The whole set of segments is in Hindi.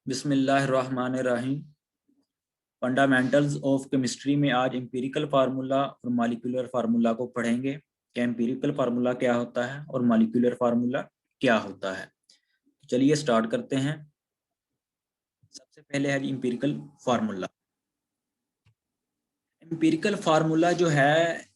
बिस्मिल्लाहिर्रहमानिर्रहीम। फंडामेंटल्स ऑफ केमिस्ट्री में आज एम्पिरिकल फार्मूला और मॉलिक्यूलर फार्मूला को पढ़ेंगे कि एम्पिरिकल फार्मूला क्या होता है और मॉलिक्यूलर फार्मूला क्या होता है। चलिए स्टार्ट करते हैं। सबसे पहले है एम्पिरिकल फार्मूला। एम्पिरिकल फार्मूला जो है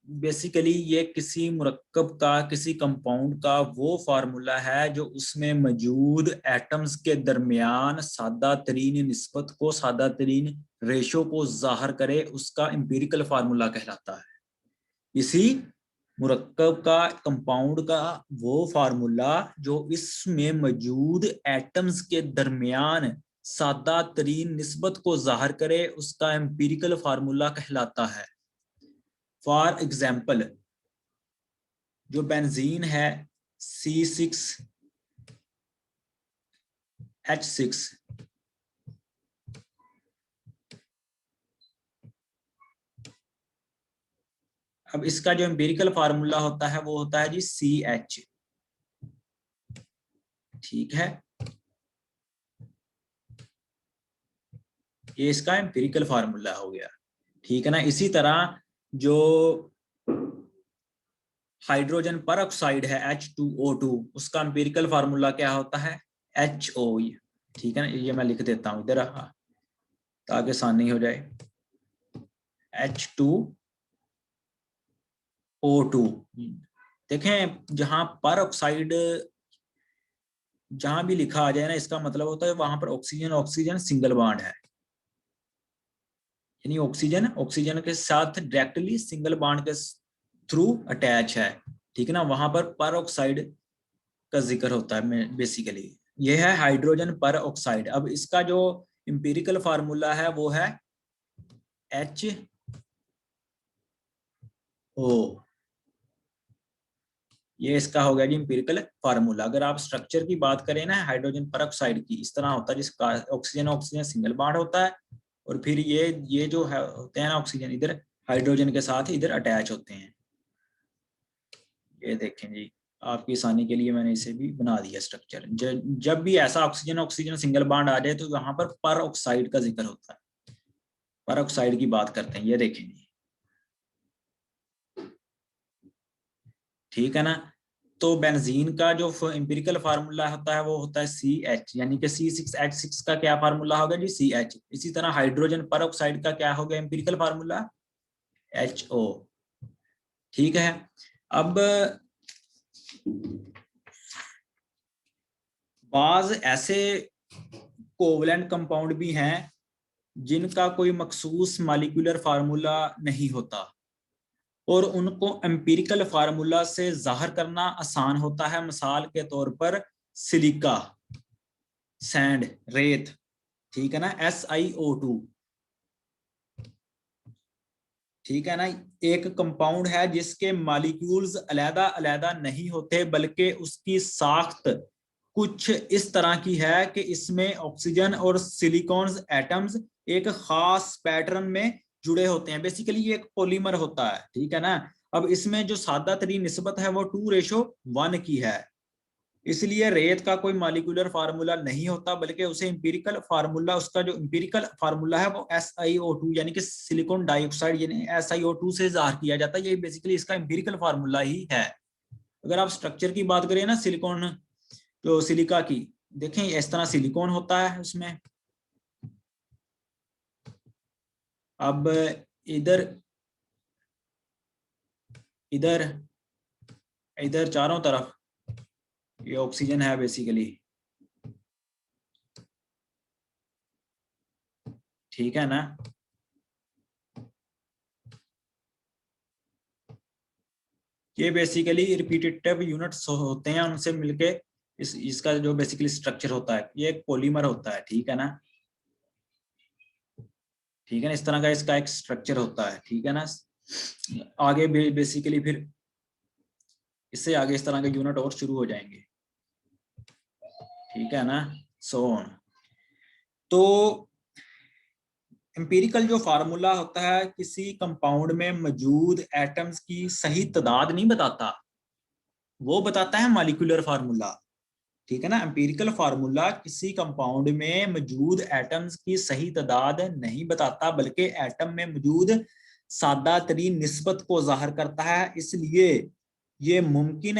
बेसिकली ये किसी मुरक्कब का, किसी कंपाउंड का वो फार्मूला है जो उसमें मौजूद एटम्स के दरमियान सादा तरीन निस्बत को, सादा तरीन रेशो को जाहिर करे, उसका एम्पिरिकल फार्मूला कहलाता है। इसी मुरक्कब का, कंपाउंड का वो फार्मूला जो इसमें मौजूद एटम्स के दरमियान सादा तरीन निस्बत को जाहिर करे, उसका एम्पिरिकल फार्मूला कहलाता है। फॉर एग्जाम्पल, जो बेंजीन है C6H6, अब इसका जो एम्पिरिकल फार्मूला होता है वो होता है जी CH। ठीक है, ये इसका एम्पिरिकल फार्मूला हो गया। ठीक है ना। इसी तरह जो हाइड्रोजन परऑक्साइड है H2O2, उसका एम्पिरिकल फार्मूला क्या होता है? HO। ठीक है ना, ये मैं लिख देता हूं इधर ताकि आसानी हो जाए। H2O2। देखें, जहां परऑक्साइड जहां भी लिखा आ जाए ना, इसका मतलब होता है वहां पर ऑक्सीजन ऑक्सीजन सिंगल बॉन्ड है, यानी ऑक्सीजन ऑक्सीजन के साथ डायरेक्टली सिंगल बॉन्ड के थ्रू अटैच है। ठीक है ना, वहां पर परऑक्साइड का जिक्र होता है बेसिकली। ये है हाइड्रोजन परऑक्साइड। अब इसका जो एम्पिरिकल फार्मूला है वो है HO। ये इसका हो गया जी एम्पिरिकल फार्मूला। अगर आप स्ट्रक्चर की बात करें ना हाइड्रोजन परऑक्साइड की, इस तरह होता है जिसका ऑक्सीजन ऑक्सीजन सिंगल बॉन्ड होता है, और फिर ये जो है होते हैं ना ऑक्सीजन इधर हाइड्रोजन के साथ इधर अटैच होते हैं। ये देखें जी, आपकी आसानी के लिए मैंने इसे भी बना दिया स्ट्रक्चर। जब भी ऐसा ऑक्सीजन ऑक्सीजन सिंगल बॉन्ड आ जाए तो यहाँ पर परऑक्साइड का जिक्र होता है, परऑक्साइड की बात करते हैं। ये देखें जी, ठीक है ना। तो बेंजीन का जो एम्पिरिकल फार्मूला होता है वो होता है CH, यानी कि C6H6 का क्या फार्मूला होगा जी? CH। इसी तरह हाइड्रोजन परऑक्साइड का क्या होगा एम्पिरिकल फार्मूला? HO। ठीक है। अब बाज ऐसे कोवलेंट कंपाउंड भी हैं जिनका कोई मखसूस मॉलिक्यूलर फार्मूला नहीं होता और उनको एम्पिरिकल फार्मूला से जाहिर करना आसान होता है। मिसाल के तौर पर सिलिका, सैंड, रेत। ठीक है ना, SiO2। ठीक है ना, एक कंपाउंड है जिसके मॉलिक्यूल्स अलग अलग नहीं होते, बल्कि उसकी साख्त कुछ इस तरह की है कि इसमें ऑक्सीजन और सिलिकॉन एटम्स एक खास पैटर्न में जुड़े होते हैं। बेसिकली ये एक पॉलीमर होता है। ठीक है ना। अब इसमें जो सादा तरीन निस्बत है वो 2:1 की है, इसलिए रेत का कोई मॉलिक्यूलर फार्मूला नहीं होता, बल्कि उसे एम्पिरिकल फार्मूला, उसका जो एम्पिरिकल फार्मूला है वो SiO2 यानी कि सिलिकॉन डाइऑक्साइड यानी SiO2 से जाहिर किया जाता है। ये बेसिकली इसका एम्पिरिकल फार्मूला ही है। अगर आप स्ट्रक्चर की बात करें ना सिलिकॉन, जो सिलिका की, देखें इस तरह सिलिकॉन होता है उसमें। अब इधर इधर इधर चारों तरफ ये ऑक्सीजन है बेसिकली। ठीक है ना। ये बेसिकली रिपीटेटिव यूनिट्स होते हैं, उनसे मिलके इसका जो बेसिकली स्ट्रक्चर होता है ये एक पॉलीमर होता है। ठीक है ना। ठीक है ना, इस तरह का इसका एक स्ट्रक्चर होता है। ठीक है ना। आगे बेसिकली फिर इससे आगे इस तरह के यूनिट और शुरू हो जाएंगे। ठीक है ना, सो ऑन। तो एम्पिरिकल जो फार्मूला होता है किसी कंपाउंड में मौजूद एटम्स की सही तादाद नहीं बताता, वो बताता है मॉलिक्यूलर फार्मूला। ठीक है ना। एम्पिरिकल फार्मूला किसी कंपाउंड में मौजूद एटम्स की सही तादाद नहीं बताता, बल्कि एटम में मौजूद सादा तरीन निस्बत को जाहिर करता है। इसलिए ये मुमकिन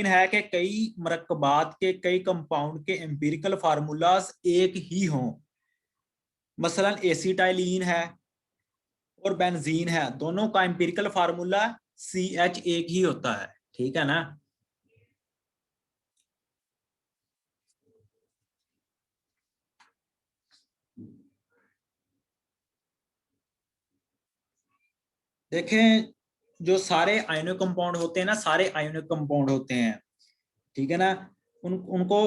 है कि कई मरकबात के कई कंपाउंड के एम्पिरिकल फार्मूलाज एक ही हों। मसलन एसिटाइलिन है और बेंजीन है, दोनों का एम्पिरिकल फार्मूला CH एक ही होता है। ठीक है ना। देखें, जो सारे आयोनिक कंपाउंड होते हैं ना, सारे आयोनिक कंपाउंड होते हैं, ठीक है ना, उनको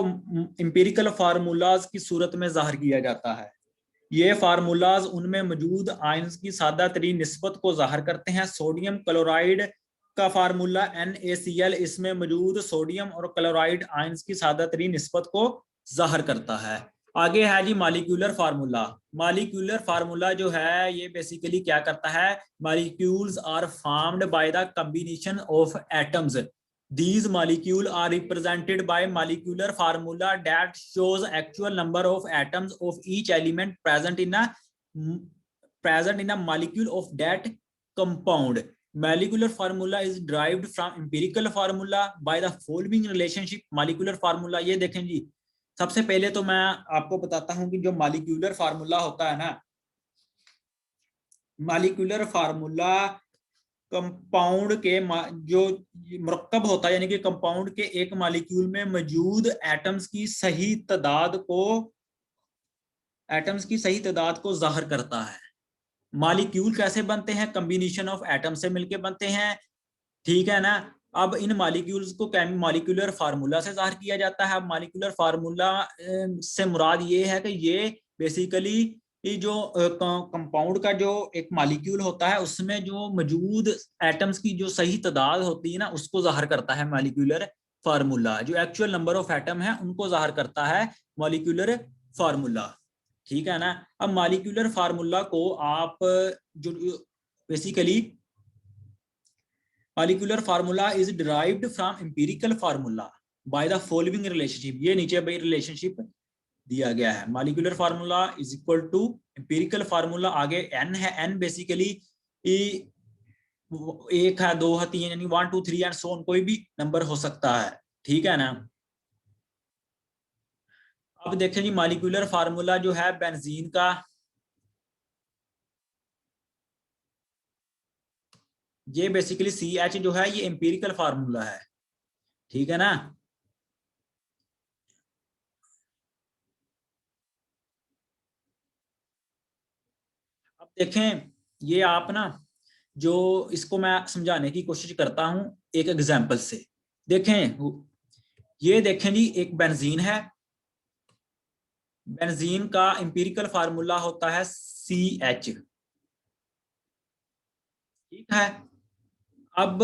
एम्पिरिकल फार्मूलाज की सूरत में जाहिर किया जाता है। ये फार्मूलाज उनमें मौजूद आयंस की सादा तरीन निस्बत को जाहिर करते हैं। सोडियम क्लोराइड का फार्मूला NaCl इसमें मौजूद सोडियम और क्लोराइड आयंस की सादा तरीन निस्बत को जाहिर करता है। आगे है जी मॉलिक्यूलर फार्मूला। मॉलिक्यूलर फार्मूला जो है ये बेसिकली क्या करता है, molecules are formed by the combination of atoms. These molecules are represented by molecular formula that shows actual number of atoms of each element present in a molecule of that compound. Molecular formula is derived from empirical formula by the following relationship. Molecular formula ये देखें जी, सबसे पहले तो मैं आपको बताता हूं कि जो मॉलिक्यूलर फार्मूला होता है ना, मॉलिक्यूलर फार्मूला कंपाउंड के जो मरकब होता है, यानी कि कंपाउंड के एक मॉलिक्यूल में मौजूद एटम्स की सही तादाद को जाहिर करता है। मॉलिक्यूल कैसे बनते हैं, कॉम्बिनेशन ऑफ एटम से मिलके बनते हैं। ठीक है ना। अब इन मॉलिक्यूल्स को मॉलिक्यूलर फार्मूला से जाहिर किया जाता है। मॉलिक्यूलर फार्मूला से मुराद ये है कि ये बेसिकली ये जो कंपाउंड का जो एक मॉलिक्यूल होता है उसमें जो मौजूद एटम्स की जो सही तादाद होती है ना, उसको जाहिर करता है मॉलिक्यूलर फार्मूला। जो एक्चुअल नंबर ऑफ एटम है उनको जाहिर करता है मॉलिक्यूलर फार्मूला। ठीक है ना। अब मॉलिक्यूलर फार्मूला को आप जो basically molecular formula is derived from empirical formula by the following relationship. ये नीचे भाई रिलेशनशिप दिया गया है। Molecular formula is equal to empirical formula, आगे n है, n बेसिकली 1 है, 2 है, 3 यानी 1 2 3 एंड सो ऑन, कोई भी नंबर हो सकता है। ठीक है ना। अब देखें जी मॉलिक्यूलर फार्मूला जो है बेंजीन का, ये बेसिकली CH जो है ये एम्पिरिकल फार्मूला है। ठीक है ना। अब देखें, ये आप ना जो इसको मैं समझाने की कोशिश करता हूं एक एग्जांपल से। देखें, ये देखें जी एक बेंजीन है। बेंजीन का एम्पिरिकल फार्मूला होता है CH। ठीक है। अब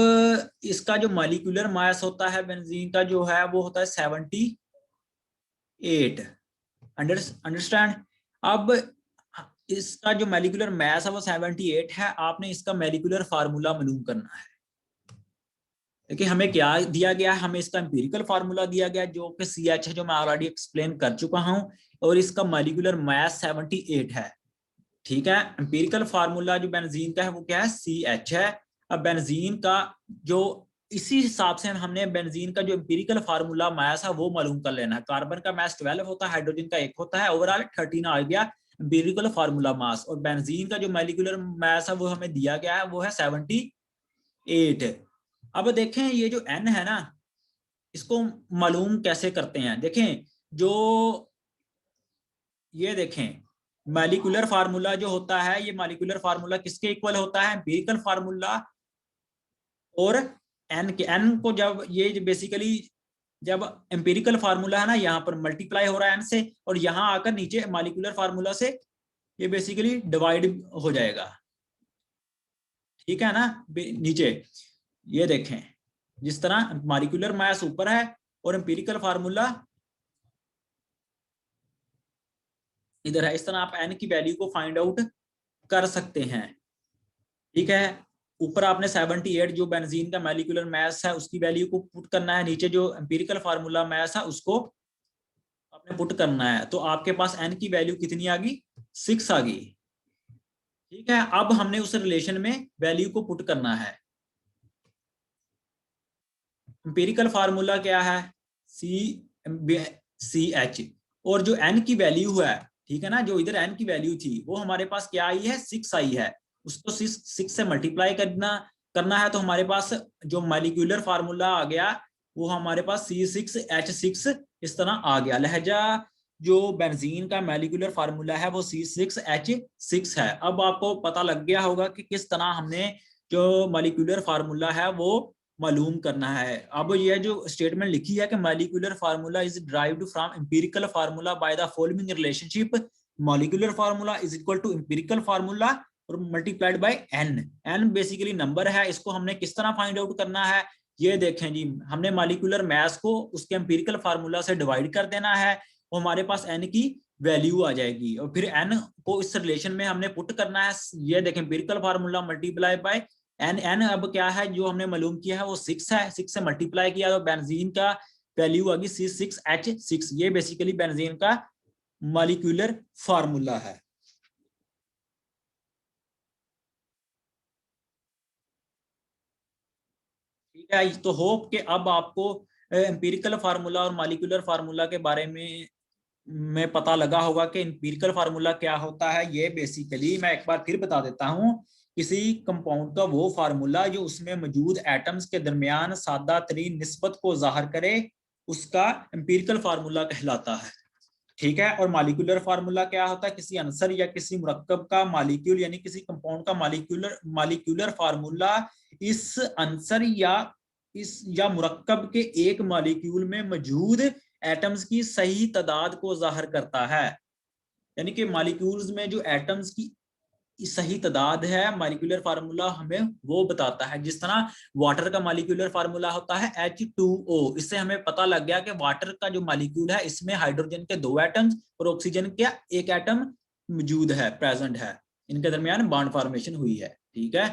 इसका जो मॉलिक्यूलर मास होता है बेंजीन का जो है वो होता है 78। अंडरस्टैंड। अब इसका जो मॉलिक्यूलर मास है वो 78 है। आपने इसका मॉलिक्यूलर फार्मूला मालूम करना है। देखिए हमें क्या दिया गया है, हमें इसका एम्पिरिकल फार्मूला दिया गया जो कि CH है, जो मैं ऑलरेडी एक्सप्लेन कर चुका हूं, और इसका मॉलिक्यूलर मास 78 है। ठीक है। एम्पिरिकल फार्मूला जो बेंजीन का है वो क्या है, CH है। अब बेंजीन का जो इसी हिसाब से हमने बेंजीन का जो एम्पिरिकल फार्मूला मास है वो मालूम कर लेना है। कार्बन का मास 12 होता है, हाइड्रोजन का 1 होता है, ओवरऑल 13 आ गया एम्पिरिकल फार्मूला मास। और बेंजीन का जो मॉलिक्यूलर मास है वो हमें दिया गया है, वो है 78। अब देखें ये जो N है ना, इसको मालूम कैसे करते हैं। देखें जो ये देखें मॉलिक्यूलर फार्मूला जो होता है, ये मॉलिक्यूलर फार्मूला किसके इक्वल होता है, एम्पिरिकल फार्मूला और एन के। एन को जब ये बेसिकली जब एम्पिरिकल फार्मूला है ना, यहाँ पर मल्टीप्लाई हो रहा है एन से, और यहाँ आकर नीचे मॉलिक्यूलर फार्मूला से ये बेसिकली डिवाइड हो जाएगा। ठीक है ना। नीचे ये देखें जिस तरह मॉलिक्यूलर मास ऊपर है और एम्पिरिकल फार्मूला इधर है, इस तरह आप एन की वैल्यू को फाइंड आउट कर सकते हैं। ठीक है। ऊपर आपने 78 जो बेंजीन का मॉलिक्यूलर मास है उसकी वैल्यू को पुट करना है, नीचे जो एम्पिरिकल फार्मूला मास है उसको आपने पुट करना है। तो आपके पास n की वैल्यू कितनी आ गई, 6 आ गई। ठीक है, अब हमने उस रिलेशन में वैल्यू को पुट करना है। एम्पिरिकल फार्मूला क्या है, CH, और जो n की वैल्यू है, ठीक है ना, जो इधर n की वैल्यू थी वो हमारे पास क्या आई है, 6 आई है, उसको 6 से मल्टीप्लाई करना है। तो हमारे पास जो मॉलिक्यूलर फार्मूला आ गया वो हमारे पास C6H6 इस तरह आ गया। लहजा जो बेंजीन का मॉलिक्यूलर फार्मूला है वो C6H6 है। अब आपको पता लग गया होगा कि किस तरह हमने जो मॉलिक्यूलर फार्मूला है वो मालूम करना है। अब ये जो स्टेटमेंट लिखी है कि molecular formula is derived from empirical formula by the following relationship, molecular formula is equal to empirical formula और multiplied by n basically number है। इसको हमने किस तरह फाइंड आउट करना है, ये देखें जी, हमने मॉलिक्यूलर मास को उसके एम्पिरिकल फार्मूला से डिवाइड कर देना है और हमारे पास n की वैल्यू आ जाएगी, और फिर n को इस रिलेशन में हमने पुट करना है। ये देखें, empirical formula multiply by n अब क्या है जो हमने मालूम किया है वो 6 है, 6 से मल्टीप्लाई किया तो बेंजीन का वैल्यू आ गई C6H6। ये बेसिकली बेंजीन का मॉलिक्यूलर फार्मूला है। ठीक है, तो होप कि अब आपको एम्पिरिकल फार्मूला और मॉलिक्यूलर फार्मूला के बारे में पता लगा होगा कि एम्पिरिकल फार्मूला क्या होता है। ये बेसिकली मैं एक बार फिर बता देता हूँ, किसी कंपाउंड का वो फार्मूला जो उसमें मौजूद एटम्स के दरमियान सादा तरीन निस्बत को जाहिर करे उसका एम्पिरिकल फार्मूला कहलाता है। ठीक है, और मॉलिक्यूलर फार्मूला क्या होता है, किसी अंसर या किसी मुरक्कब का मॉलिक्यूल यानी किसी कंपाउंड का मॉलिक्यूलर फार्मूला इस अंसर या मुरक्कब के एक मॉलिक्यूल में मौजूद एटम्स की सही तादाद को जाहिर करता है। यानी कि मॉलिक्यूल्स में जो एटम्स की सही तादाद है मॉलिक्यूलर फार्मूला हमें वो बताता है। जिस तरह वाटर का मॉलिक्यूलर फार्मूला होता है H2O, इससे हमें पता लग गया कि वाटर का जो मॉलिक्यूल है इसमें हाइड्रोजन के 2 एटम्स और ऑक्सीजन का 1 एटम मौजूद है, प्रेजेंट है, इनके दरमियान बॉन्ड फॉर्मेशन हुई है। ठीक है,